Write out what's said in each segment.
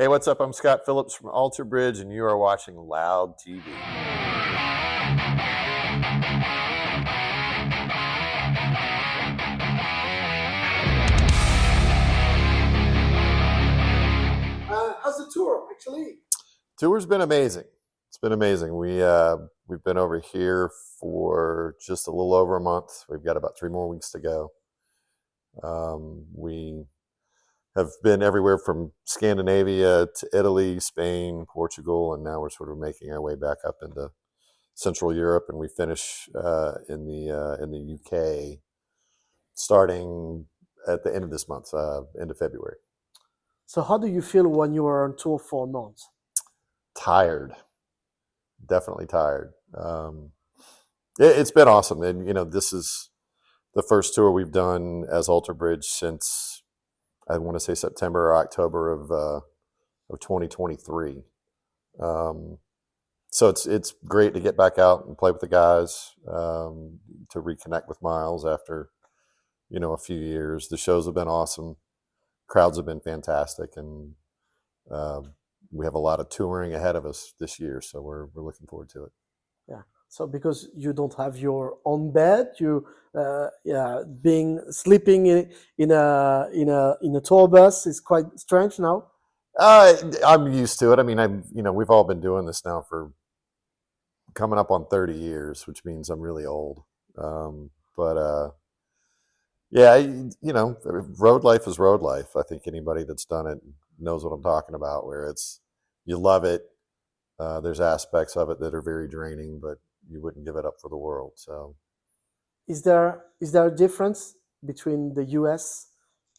Hey, what's up? I'm Scott Phillips from Alter Bridge, and you are watching Loud TV. How's the tour, actually? Tour's been amazing. It's been amazing. We've been over here for just a little over a month. We've got about 3 more weeks to go. We have been everywhere from Scandinavia to Italy, Spain, Portugal, and now we're sort of making our way back up into Central Europe, and we finish in the UK starting at the end of this month, end of February. So how do you feel when you are on tour for a month? Tired, definitely tired. It's been awesome, and this is the first tour we've done as Alter Bridge since I want to say September or October of 2023. So it's great to get back out and play with the guys, to reconnect with Miles after a few years. The shows have been awesome, crowds have been fantastic, and we have a lot of touring ahead of us this year, so we're looking forward to it. Yeah. So because you don't have your own bed, you being sleeping in a tour bus is quite strange now. I'm used to it. I mean, we've all been doing this now for coming up on 30 years, which means I'm really old. But yeah, road life is road life. I think anybody that's done it knows what I'm talking about, where you love it. There's aspects of it that are very draining, but you wouldn't give it up for the world. So Is there a difference between the US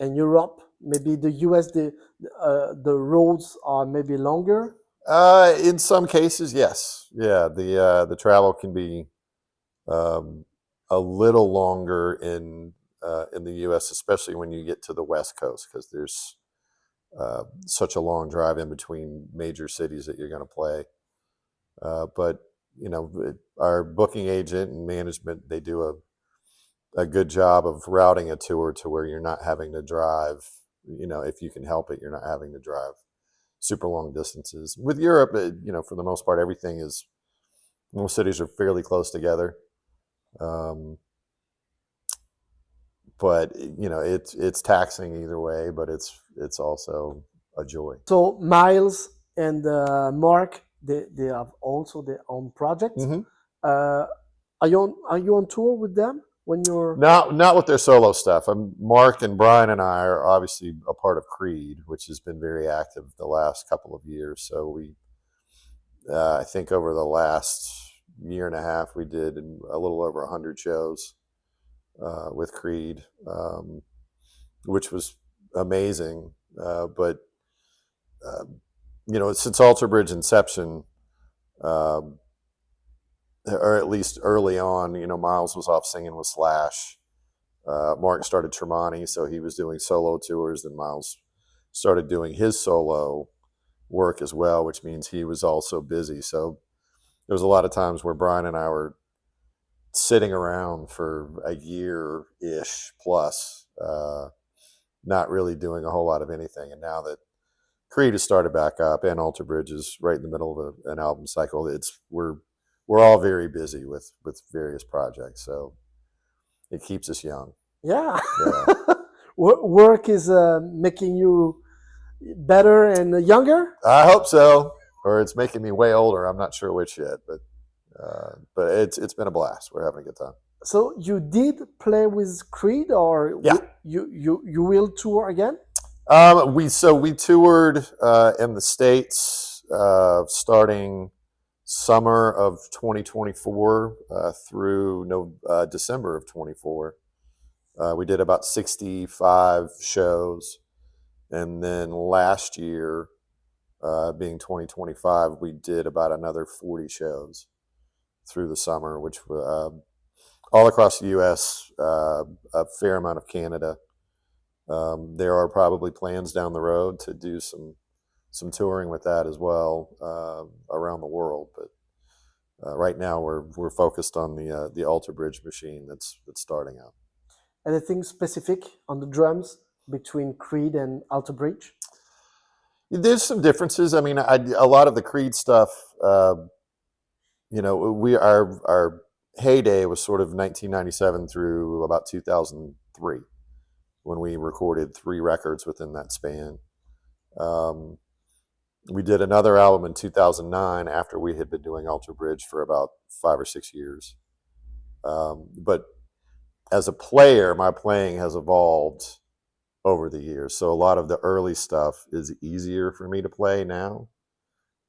and Europe? Maybe the US, the roads are maybe longer. in some cases, yes. Yeah, the travel can be a little longer in the U.S., especially when you get to the West Coast, because there's such a long drive in between major cities that you're going to play. But our booking agent and management, they do a good job of routing a tour to where you're not having to drive. If you can help it, you're not having to drive super long distances. With Europe, for the most part, most cities are fairly close together. But it's taxing either way, but it's also a joy. So Miles and Mark, they have also their own projects. Mm-hmm. Are you on tour with them when you're? Not with their solo stuff. Mark and Brian and I are obviously a part of Creed, which has been very active the last couple of years. So I think over the last year and a half, we did a little over 100 shows with Creed, which was amazing. But since Alter Bridge inception, or at least early on, Miles was off singing with Slash. Mark started Tremonti, so he was doing solo tours. Then Miles started doing his solo work as well, which means he was also busy. So there was a lot of times where Brian and I were sitting around for a year-ish plus, not really doing a whole lot of anything. And now that Creed has started back up and Alter Bridge is right in the middle of an album cycle, we're all very busy with various projects, so it keeps us young. Yeah. Yeah. Work is making you better and younger. I hope so, or it's making me way older. I'm not sure which yet, but it's been a blast. We're having a good time. So you did play with Creed, or Yeah. you will tour again? We toured in the States starting summer of 2024 through December of 24. We did about 65 shows, and then last year, being 2025, we did about another 40 shows through the summer, which all across the U.S., a fair amount of Canada. There are probably plans down the road to do some touring with that as well, around the world. But right now we're focused on the Alter Bridge machine that's starting out. Anything specific on the drums between Creed and Alter Bridge? There's some differences. I mean, a lot of the Creed stuff, our heyday was sort of 1997 through about 2003 when we recorded 3 records within that span. Um, we did another album in 2009 after we had been doing Alter Bridge for about 5 or 6 years. But as a player, my playing has evolved over the years. So a lot of the early stuff is easier for me to play now.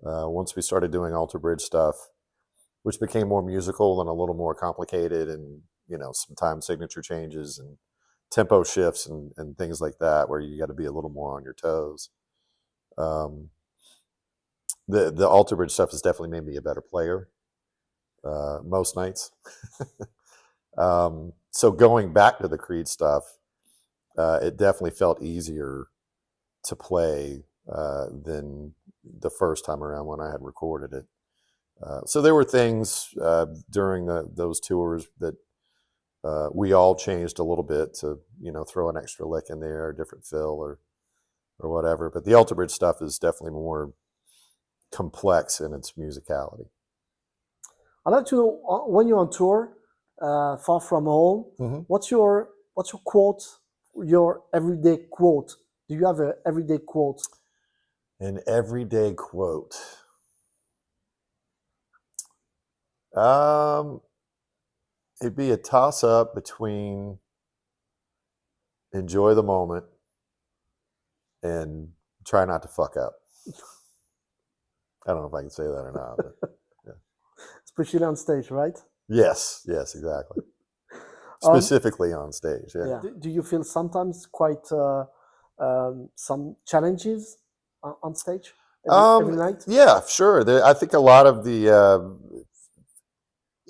Once we started doing Alter Bridge stuff, which became more musical and a little more complicated, and some time signature changes and tempo shifts and things like that, where you got to be a little more on your toes. Um, the Alter Bridge stuff has definitely made me a better player most nights. So going back to the Creed stuff, it definitely felt easier to play than the first time around when I had recorded it. So there were things during those tours that we all changed a little bit to, throw an extra lick in there, a different fill or whatever. But the Alter Bridge stuff is definitely more complex in its musicality. I'd like to know when you're on tour, far from home, Mm-hmm. what's your quote, your everyday quote? Do you have an everyday quote? An everyday quote. It'd be a toss up between enjoy the moment and try not to fuck up. I don't know if I can say that or not, but yeah. Especially on stage, right? Yes, exactly. Specifically on stage, yeah. Do you feel sometimes quite some challenges on stage every night? Yeah, sure. I think a lot of the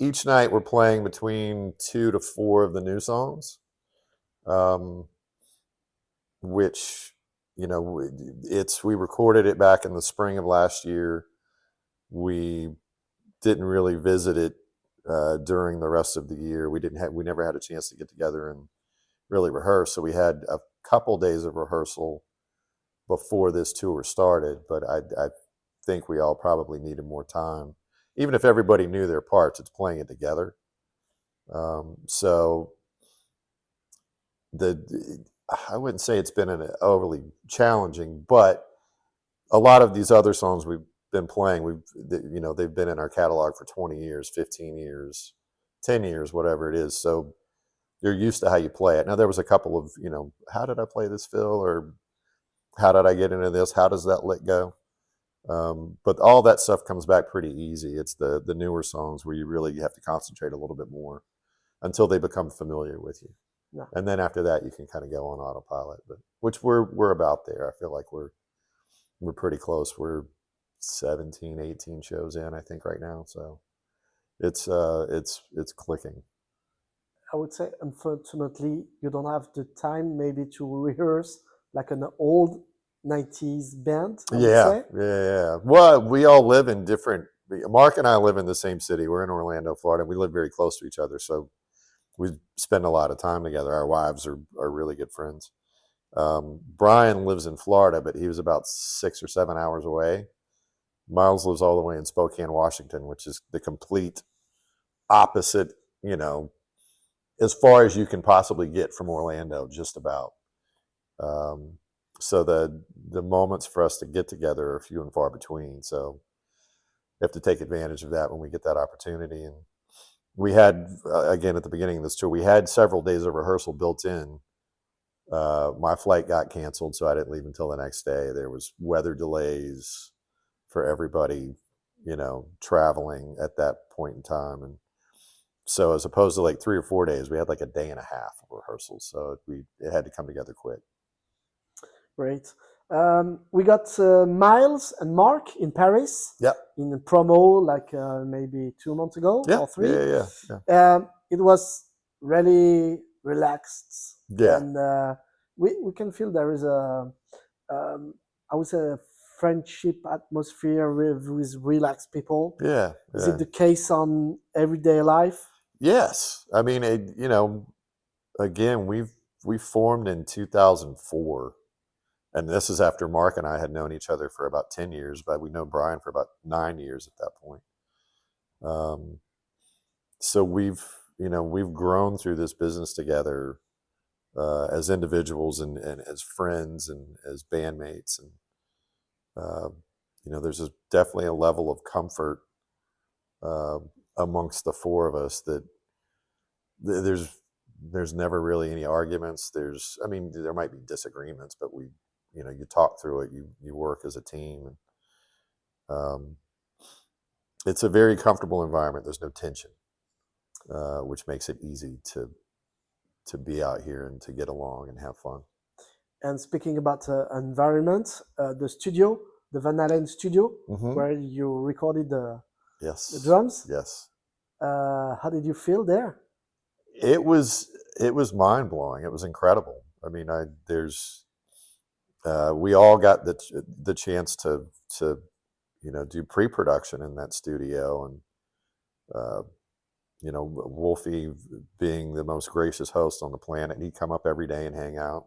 each night we're playing between 2 to 4 of the new songs, which we recorded it back in the spring of last year. We didn't really visit it during the rest of the year. We never had a chance to get together and really rehearse. So we had a couple days of rehearsal before this tour started, but I think we all probably needed more time. Even if everybody knew their parts, it's playing it together. So I wouldn't say it's been an overly challenging, but a lot of these other songs we've been playing, they've been in our catalog for 20 years, 15 years, 10 years, whatever it is. So you're used to how you play it. Now there was a couple of, how did I play this fill, or how did I get into this? How does that lick go? But all that stuff comes back pretty easy. It's the newer songs where you really have to concentrate a little bit more until they become familiar with you. Yeah. And then after that, you can kind of go on autopilot, but which we're about there. I feel like we're pretty close. We're 17, 18 shows in, I think, right now. So it's clicking. I would say, unfortunately, you don't have the time maybe to rehearse like an old 90s band, I would say. Yeah. Well, we all live in different. Mark and I live in the same city. We're in Orlando, Florida. We live very close to each other, so we spend a lot of time together. Our wives are really good friends. Brian lives in Florida, but he was about 6 or 7 hours away. Miles lives all the way in Spokane, Washington, which is the complete opposite, as far as you can possibly get from Orlando, just about. So the moments for us to get together are few and far between. So we have to take advantage of that when we get that opportunity. And we had, again, at the beginning of this tour, we had several days of rehearsal built in. My flight got canceled, so I didn't leave until the next day. There was weather delays for everybody, traveling at that point in time. And so as opposed to like 3 or 4 days, we had like a day and a half of rehearsals. So it had to come together quick. Great. We got Miles and Mark in Paris. Yep. In a promo like maybe 2 months ago or 3. Yeah. It was really relaxed. Yeah. And we can feel there is I would say a friendship atmosphere with relaxed people. Yeah. Is it the case on everyday life? Yes. I mean, again, we formed in 2004. And this is after Mark and I had known each other for about 10 years, but we know Brian for about 9 years at that point. So we've grown through this business together as individuals and as friends and as bandmates. And, there's definitely a level of comfort uh, amongst the four of us that there's never really any arguments. There might be disagreements, but you talk through it. You work as a team, and it's a very comfortable environment. There's no tension, which makes it easy to be out here and to get along and have fun. And speaking about environment, the studio, the Van Halen studio, Mm-hmm. where you recorded the Yes. drums. Yes. How did you feel there? It was mind blowing. It was incredible. I mean, we all got the chance to do pre-production in that studio, and Wolfie, being the most gracious host on the planet, he'd come up every day and hang out.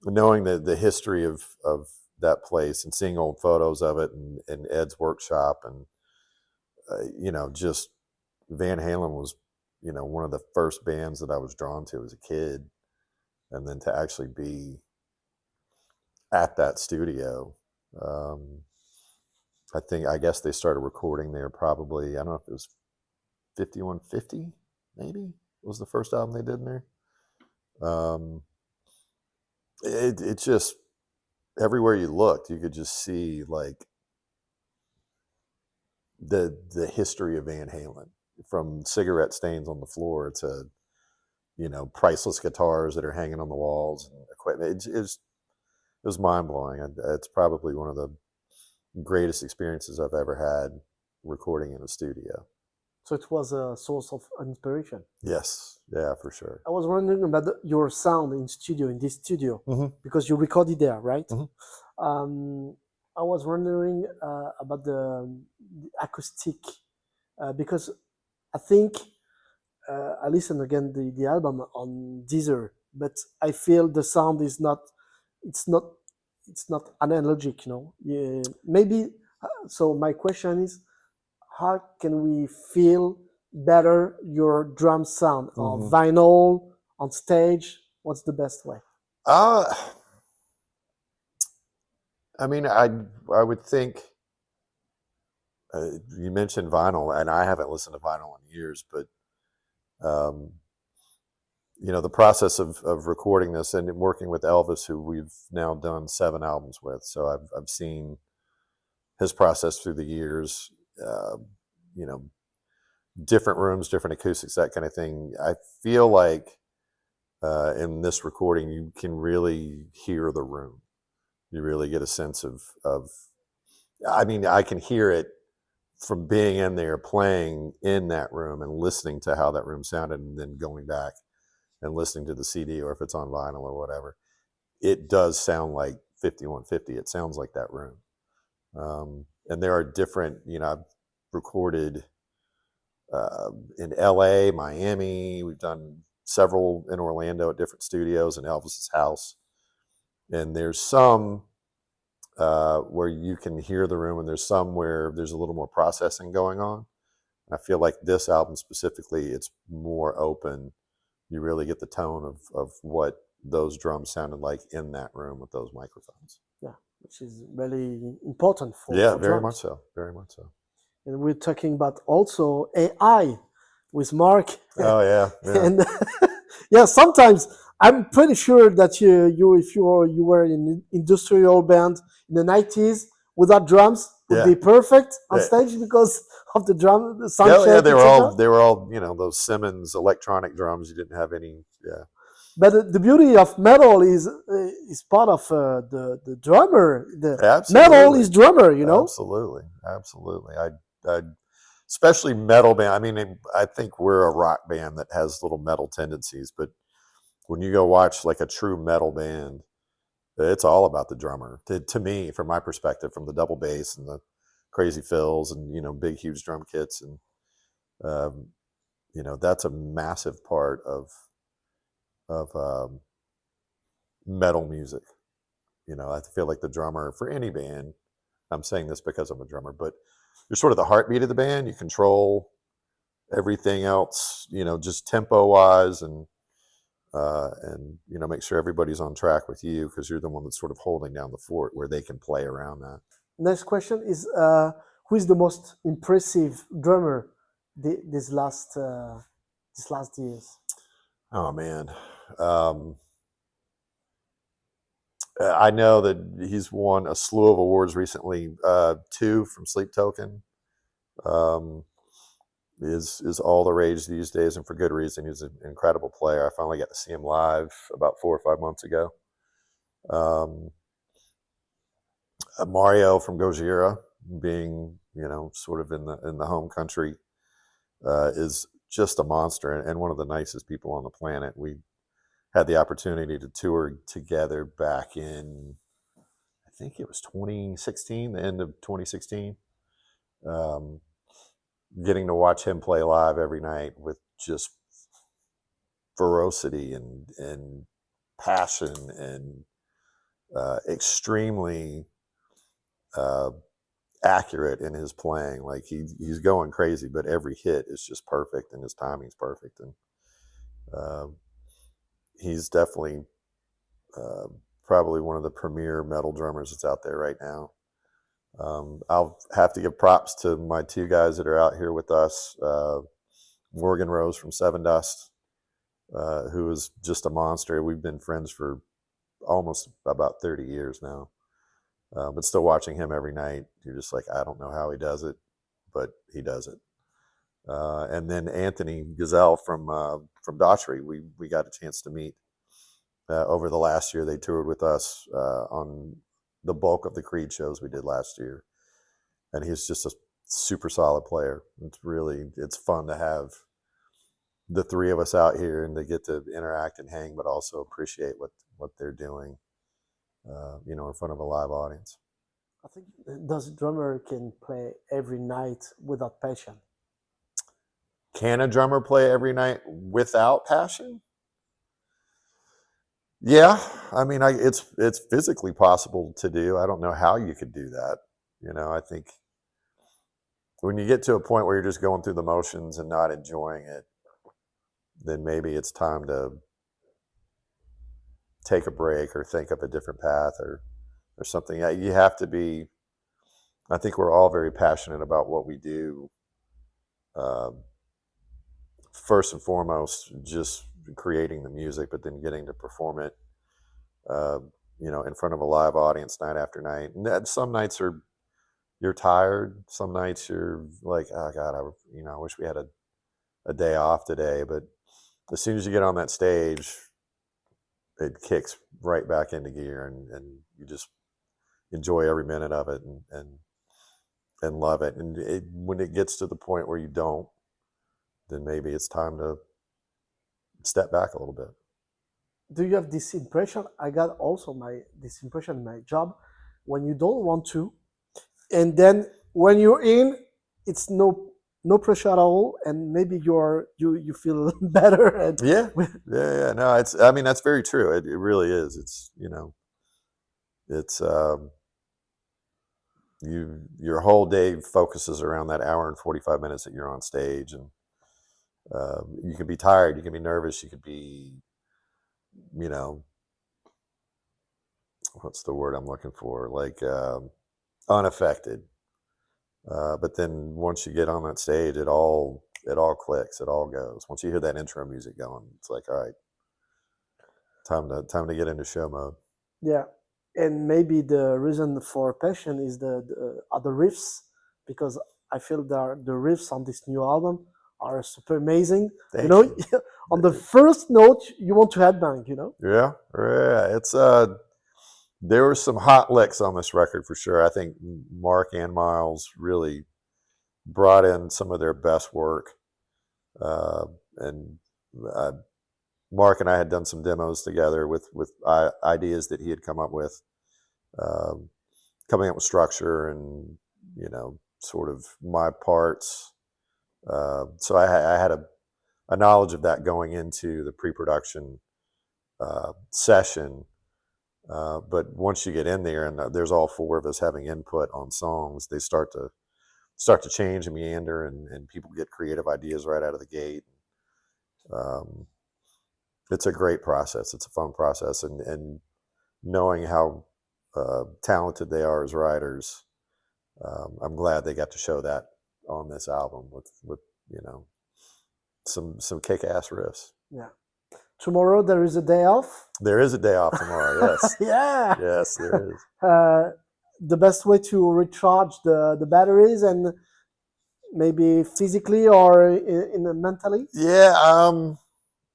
Knowing the history of that place and seeing old photos of it and Ed's workshop, and just Van Halen was one of the first bands that I was drawn to as a kid, and then to actually be at that studio. I guess they started recording there probably, I don't know if it was 5150, maybe was the first album they did in there. It just, everywhere you looked, you could just see like the history of Van Halen, from cigarette stains on the floor to priceless guitars that are hanging on the walls and equipment. It was mind blowing. It's probably one of the greatest experiences I've ever had recording in a studio. So it was a source of inspiration. Yes, yeah, for sure. I was wondering about your sound in this studio, Mm-hmm. because you recorded there, right? Mm-hmm. I was wondering about the acoustic, because I think I listened again the album on Deezer, but I feel the sound is not, it's not, it's not analogic, Yeah, maybe. So my question is, how can we feel better your drum sound on Mm-hmm. vinyl, on stage? What's the best way? I would think, you mentioned vinyl, and I haven't listened to vinyl in years, but um, the process of recording this and working with Elvis, who we've now done 7 albums with, so I've seen his process through the years. Uh, you know, different rooms, different acoustics, that kind of thing. I feel like in this recording, you can really hear the room. You really get a sense of. I can hear it from being in there, playing in that room, and listening to how that room sounded, and then going back and listening to the CD, or if it's on vinyl or whatever. It does sound like 5150. It sounds like that room. And there are different. I've recorded in LA, Miami. We've done several in Orlando at different studios in Elvis's house. And there's some where you can hear the room, and there's some where there's a little more processing going on. I feel like this album specifically, it's more open. You really get the tone of what those drums sounded like in that room with those microphones. Yeah, which is really important for Very drums. much so. Very much so. And we're talking about also AI with Mark. Oh yeah. And yeah, sometimes I'm pretty sure that you if you were in an industrial band in the 90s without drums would be perfect on stage because of the drum, the sound check. Yeah, they were all those Simmons electronic drums. You didn't have any. Yeah. But the beauty of metal is part of the drummer. The Absolutely. metal is drummer, Absolutely. I especially metal band. I think we're a rock band that has little metal tendencies, but when you go watch like a true metal band, it's all about the drummer. To me, from my perspective, from the double bass and the crazy fills and big huge drum kits, and that's a massive part of metal music. I feel like the drummer for any band, I'm saying this because I'm a drummer, but you're sort of the heartbeat of the band. You control everything else, just tempo wise, and make sure everybody's on track with you, because you're the one that's sort of holding down the fort where they can play around that. Next question is who is the most impressive drummer this last years? Oh man. I know that he's won a slew of awards recently. 2 from Sleep Token. Is all the rage these days, and for good reason. He's an incredible player. I finally got to see him live about 4 or 5 months ago. Mario from Gojira, being sort of in the home country, is just a monster and one of the nicest people on the planet. We had the opportunity to tour together back in, I think it was 2016, the end of 2016. Getting to watch him play live every night with just ferocity and passion and extremely accurate in his playing. Like he's going crazy, but every hit is just perfect and his timing's perfect. And he's definitely probably one of the premier metal drummers that's out there right now. I'll have to give props to my 2 guys that are out here with us. Morgan Rose from Seven Dust, who is just a monster. We've been friends for almost about 30 years now. But still watching him every night, you're just like, I don't know how he does it, but he does it. And then Anthony Gazelle from Daughtry, we got a chance to meet over the last year. They toured with us on the bulk of the Creed shows we did last year, and he's just a super solid player. It's fun to have the 3 of us out here and to get to interact and hang, but also appreciate what they're doing, in front of a live audience. I think does drummer can play every night without passion? Can a drummer play every night without passion? Yeah, I mean, it's physically possible to do. I don't know how you could do that. I think when you get to a point where you're just going through the motions and not enjoying it, then maybe it's time to take a break or think of a different path or something. You have to be. I think we're all very passionate about what we do. First and foremost, just creating the music, but then getting to perform it, in front of a live audience night after night. And some nights you're tired. Some nights you're like, oh God, I wish we had a day off today. But as soon as you get on that stage, it kicks right back into gear, and you just enjoy every minute of it and love it. And when it gets to the point where you don't, then maybe it's time to step back a little bit. Do you have this impression? I got also this impression in my job, when you don't want to, and then when you're in, it's no pressure at all, and maybe you feel better. And Yeah. No, I mean, that's very true. It really is. It's it's your whole day focuses around that hour and 45 minutes that you're on stage, and you can be tired, you can be nervous, you could be, what's the word I'm looking for? Like unaffected. But then once you get on that stage, it all clicks, it all goes. Once you hear that intro music going, it's like, all right, time to get into show mode. Yeah, and maybe the reason for passion is the riffs, because I feel that the riffs on this new album are super amazing. Thank you. On the first note, you want to headbang. Yeah. It's there were some hot licks on this record for sure. I think Mark and Miles really brought in some of their best work, and Mark and I had done some demos together with ideas that he had come up with, coming up with structure and sort of my parts. So I had a knowledge of that going into the pre-production session, But once you get in there and there's all four of us having input on songs, they start to change and meander, and people get creative ideas right out of the gate. Um, it's a great process. It's a fun process, and knowing how talented they are as writers, I'm glad they got to show that on this album with you know some kick-ass riffs. Yeah. Tomorrow there is a day off. There is a day off tomorrow. Yes, Yeah. yes, there is. The best way to recharge the batteries, and maybe physically or mentally. Yeah,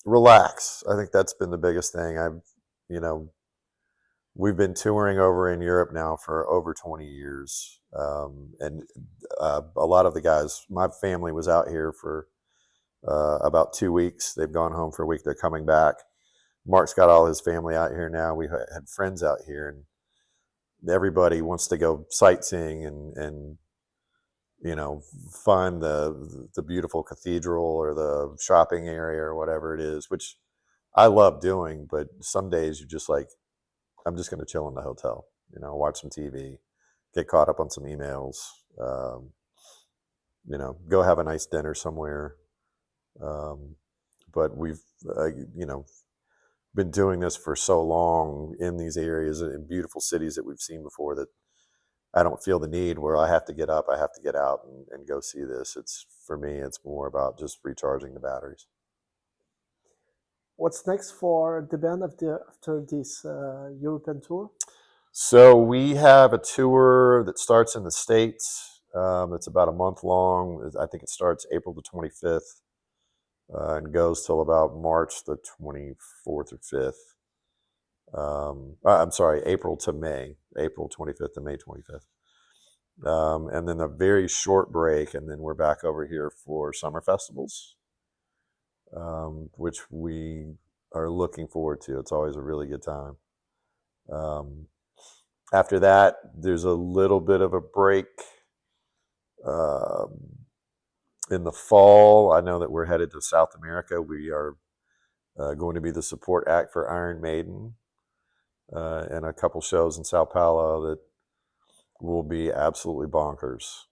relax. I think that's been the biggest thing. You know, we've been touring over in Europe now for over 20 years. And a lot of the guys, my family was out here for about 2 weeks. They've gone home for a week. They're coming back. Mark's got all his family out here now. We had friends out here, and everybody wants to go sightseeing and find the beautiful cathedral or the shopping area or whatever it is, which I love doing. But some days you're just like, I'm just going to chill in the hotel, watch some TV, get caught up on some emails, go have a nice dinner somewhere. But we've, been doing this for so long in these areas in beautiful cities that we've seen before that I don't feel the need where I have to get up, I have to get out and go see this. For me, it's more about just recharging the batteries. What's next for the band after this European tour? So we have a tour that starts in the States. It's about a month long. I think it starts April the 25th and goes till about March the 24th or 5th. I'm sorry, April to May, April 25th to May 25th. And then a very short break, and then we're back over here for summer festivals, which we are looking forward to. It's always a really good time. After that, there's a little bit of a break in the fall. I know that we're headed to South America. We are going to be the support act for Iron Maiden, and a couple shows in Sao Paulo that will be absolutely bonkers.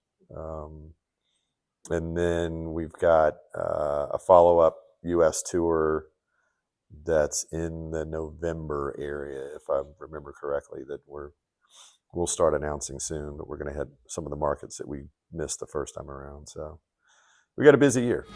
And then we've got a follow-up U.S. tour that's in the November area, if I remember correctly, that we'll start announcing soon. But we're going to hit some of the markets that we missed the first time around. So we got a busy year.